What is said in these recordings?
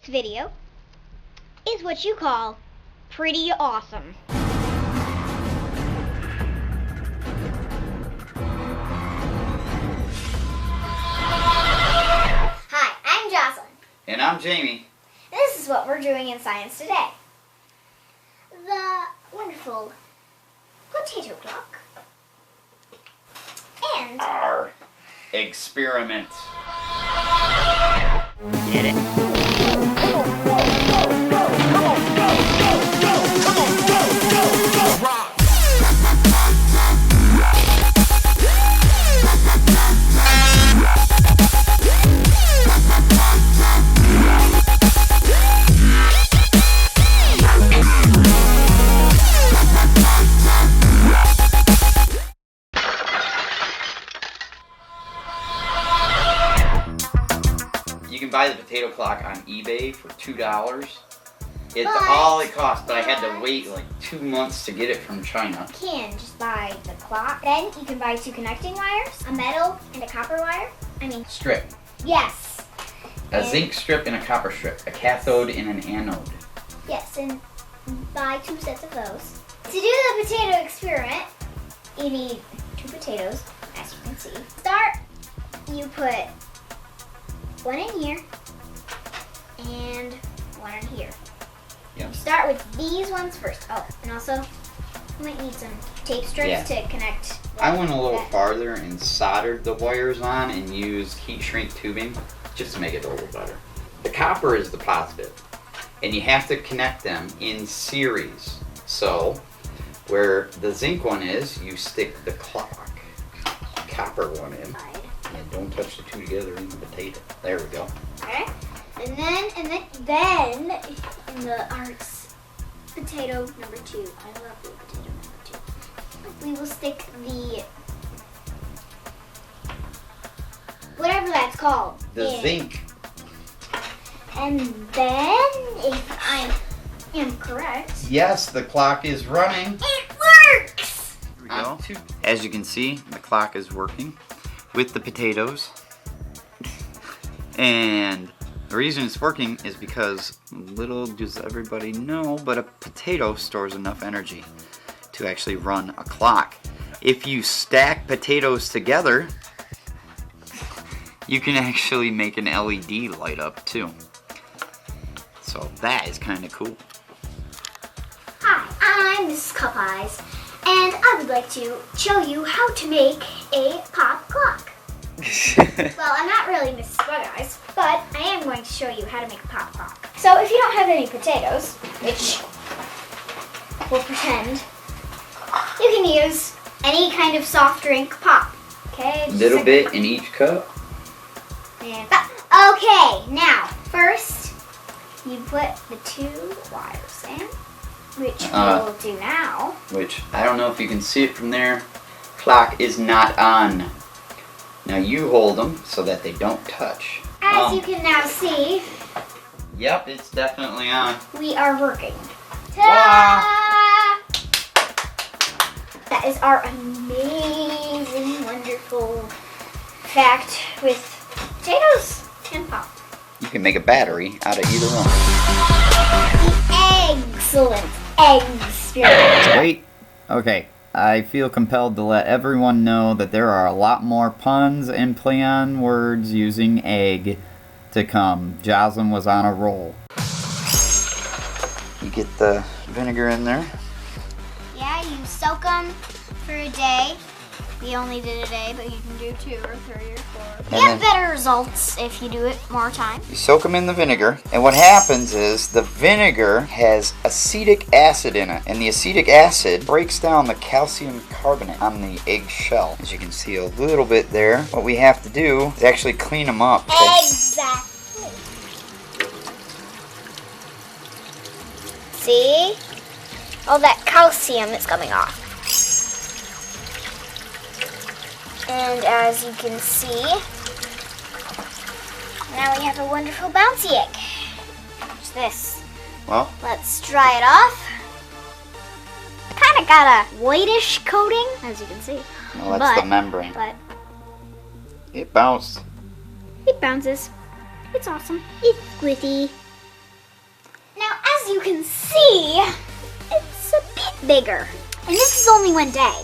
video is what you call pretty awesome. Hi, I'm Jocelyn. And I'm Jamie. This is what we're doing in science today. The wonderful potato clock and Our experiment. get it. You can buy the potato clock on eBay for $2. It's But- all it costs, but I had to wait like 2 months to get it from China. You can just buy the clock. Then you can buy 2 connecting wires, a metal and a copper wire. Strip. Yes. A And- zinc strip and a copper strip. A cathode and an anode. Yes, and buy 2 sets of those. To do the potato experiment, you need 2 potatoes, as you can see. Start, you put 1 in here and 1 in here. Yep. Start with these ones first. Oh, and also, you might need some tape strips to connect. I went a little that. farther and soldered the wires on and used heat shrink tubing just to make it a little better. The copper is the positive, and you have to connect them in series. So, where the zinc one is, you stick the copper one in. And don't touch the 2 together in the potato. There we go. Okay. And then in the arts potato number 2. I love the potato number 2. We will stick the whatever that's called. The in. zinc. And then, if I am correct, Yes, the clock is running. it works. Here we go. As you can see, the clock is working with the potatoes. And the reason it's working is because, little does everybody know, but a potato stores enough energy to actually run a clock. If you stack potatoes together, you can actually make an LED light up too. So that is kind of cool. Hi, I'm Mrs. Cup Eyes, and I would like to show you how to make a pop clock. Well, I'm not really Mrs. Bug Eyes, but I am going to show you how to make a pop clock. So if you don't have any potatoes, which we'll pretend, you can use any kind of soft drink pop. Okay? Just Little like- bit in each cup. And okay, now first you put the 2 wires in, which we'll do now. Which I don't know if you can see it from there. Clock is not on. Now you hold them so that they don't touch. As you can now see, Yep, it's definitely on. we are working. Ta-da! That is our amazing, wonderful fact with potatoes and pop. You can make a battery out of either one. The excellent Eggspierement. Wait. Okay. I feel compelled to let everyone know that there are a lot more puns and play on words using egg to come. Jocelyn was on a roll. You get the vinegar in there. Yeah, you soak them for a day. We only did a day, but you can do 2 or 3 or 4. You And have better results if you do it more time. You soak them in the vinegar, and what happens is the vinegar has acetic acid in it, and the acetic acid breaks down the calcium carbonate on the egg shell. As you can see a little bit there, what we have to do is actually clean them up. Okay? Exactly. See? All that calcium is coming off. And as you can see, now we have a wonderful bouncy egg. What's this? Well, Let's dry it off. Kind of got a whitish coating, as you can see. well that's the membrane. But It bounced. it bounces. It's awesome. It's squishy. you can see, it's a bit bigger. And this is only one day.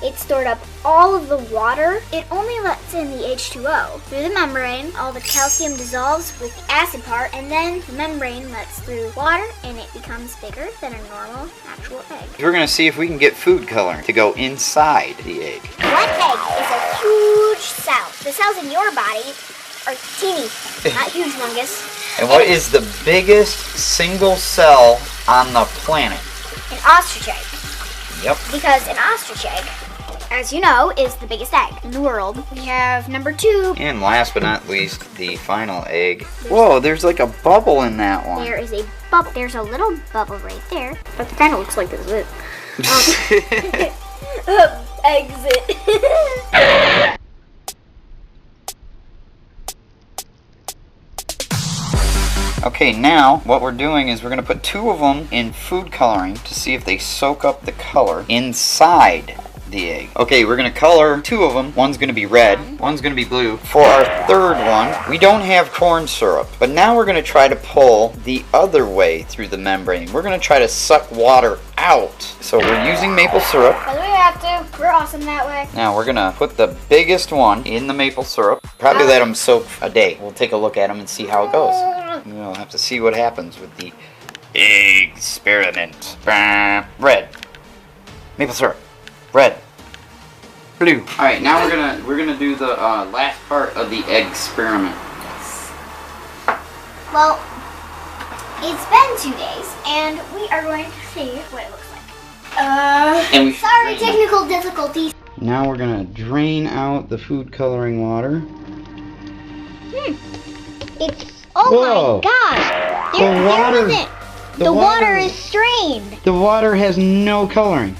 It stored up all of the water. It only lets in the H2O through the membrane. All the calcium dissolves with the acid part, and then the membrane lets through water, and it becomes bigger than a normal, natural egg. We're gonna see if we can get food coloring to go inside the egg. One egg is a huge cell. The cells in your body are teeny, not huge, humongous. And what is the biggest single cell on the planet? An ostrich egg. Yep. Because an ostrich egg, as you know, is the biggest egg in the world. We have number 2. And last but not least, the final egg. Whoa, there's like a bubble in that one. There is a bubble. There's a little bubble right there. But it kind of looks like this is it. Exit. Okay, now what we're doing is we're going to put 2 of them in food coloring to see if they soak up the color inside the egg. Okay, we're going to color 2 of them. One's going to be red, one's going to be blue. For our third one, we don't have corn syrup, but now we're going to try to pull the other way through the membrane. We're going to try to suck water out. So we're using maple syrup. But we have to. We're awesome that way. Now we're going to put the biggest one in the maple syrup. Probably let them soak a day. We'll take a look at them and see how it goes. We'll have to see what happens with the Eggspierement. Red. Maple syrup. Red. Blue. All right, now we're gonna do the last part of the Eggspierement. Well, it's been 2 days, and we are going to see what it looks like. And we Sorry, technical difficulties. Now we're gonna drain out the food coloring water. It's oh my gosh! There wasn't. The water is strained. The water has no coloring,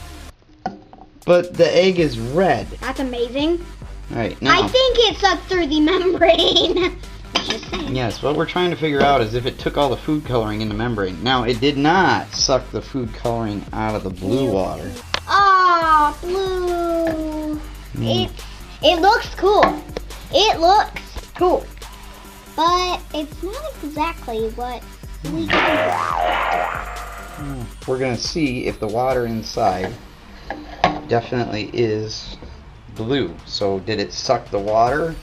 but the egg is red. That's amazing. All right, now. I think it sucked through the membrane. Just saying. Yes, what we're trying to figure out is if it took all the food coloring in the membrane. Now, it did not suck the food coloring out of the blue water. Ah, blue. It looks cool. It looks cool. But it's not exactly what we do. We're going to see if the water inside definitely is blue. So did it suck the water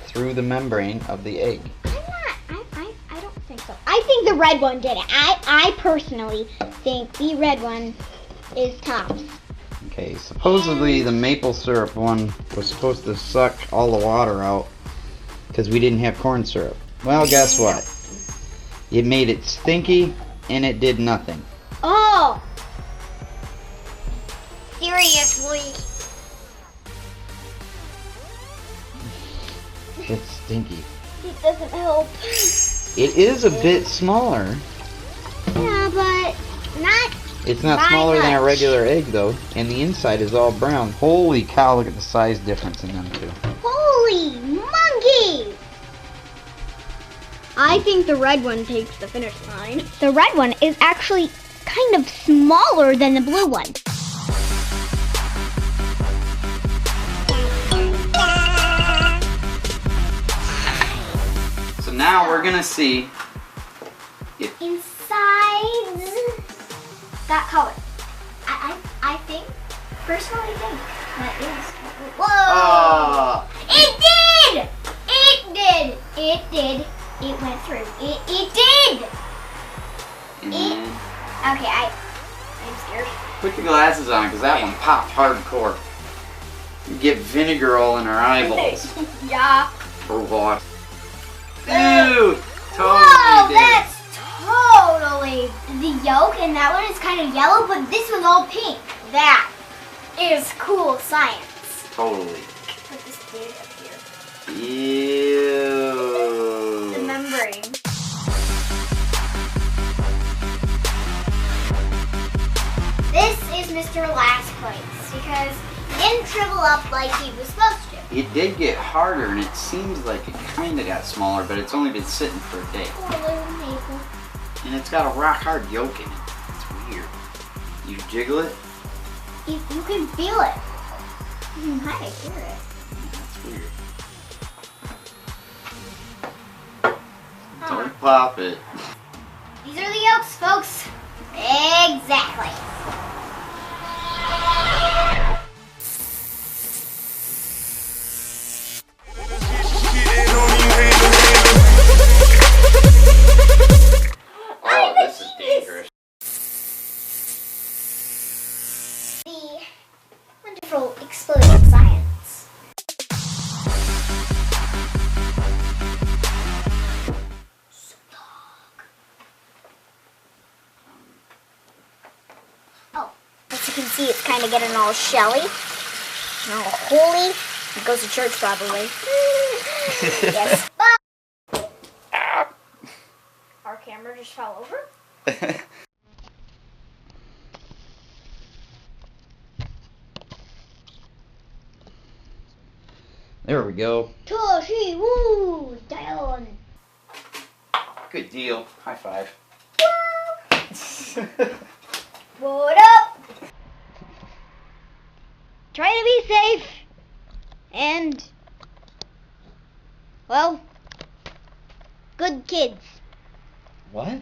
through the membrane of the egg? I don't think so. I think the red one did it. I personally think the red one is tops. Okay, supposedly the maple syrup one was supposed to suck all the water out because we didn't have corn syrup. Well, guess what? It made it stinky and it did nothing. Oh! Seriously? It's stinky. It doesn't help. It is a bit smaller. Yeah, but not. It's not smaller than a regular egg though, and the inside is all brown. Holy cow, look at the size difference in them two. Holy monkey! I think the red one takes the finish line. The red one is actually kind of smaller than the blue one. So now we're gonna see if Insides that color. I think, personally think that is. Whoa! It did! It did! It did! It went through. It did! Okay, I'm scared. Put your glasses on because that one popped hardcore. You get vinegar all in our eyeballs. Yeah. Or water. Ew! Totally Whoa, did. that's totally the yolk, and that one is kind of yellow, but this one's all pink. That is cool science. Totally. Put this dude up here. Ew. The membrane. This is Mr. Last Place because he didn't shrivel up like he was supposed to. It did get harder, and it seems like it kind of got smaller, but it's only been sitting for a day. Poor little maple. And it's got a rock hard yolk in it. It's weird. You jiggle it? You can feel it. You can kind of hear it. That's weird. Don't pop it. These are the yolks, folks. Exactly. Oh, this is dangerous. The wonderful explosion of science. Oh, as you can see, it's kind of getting all shelly, all holy. He goes to church probably. Yes. But our camera just fell over. There we go. Toshi, woo, down. Good deal. High five. What up? Try to be safe. And, well, good kids. What?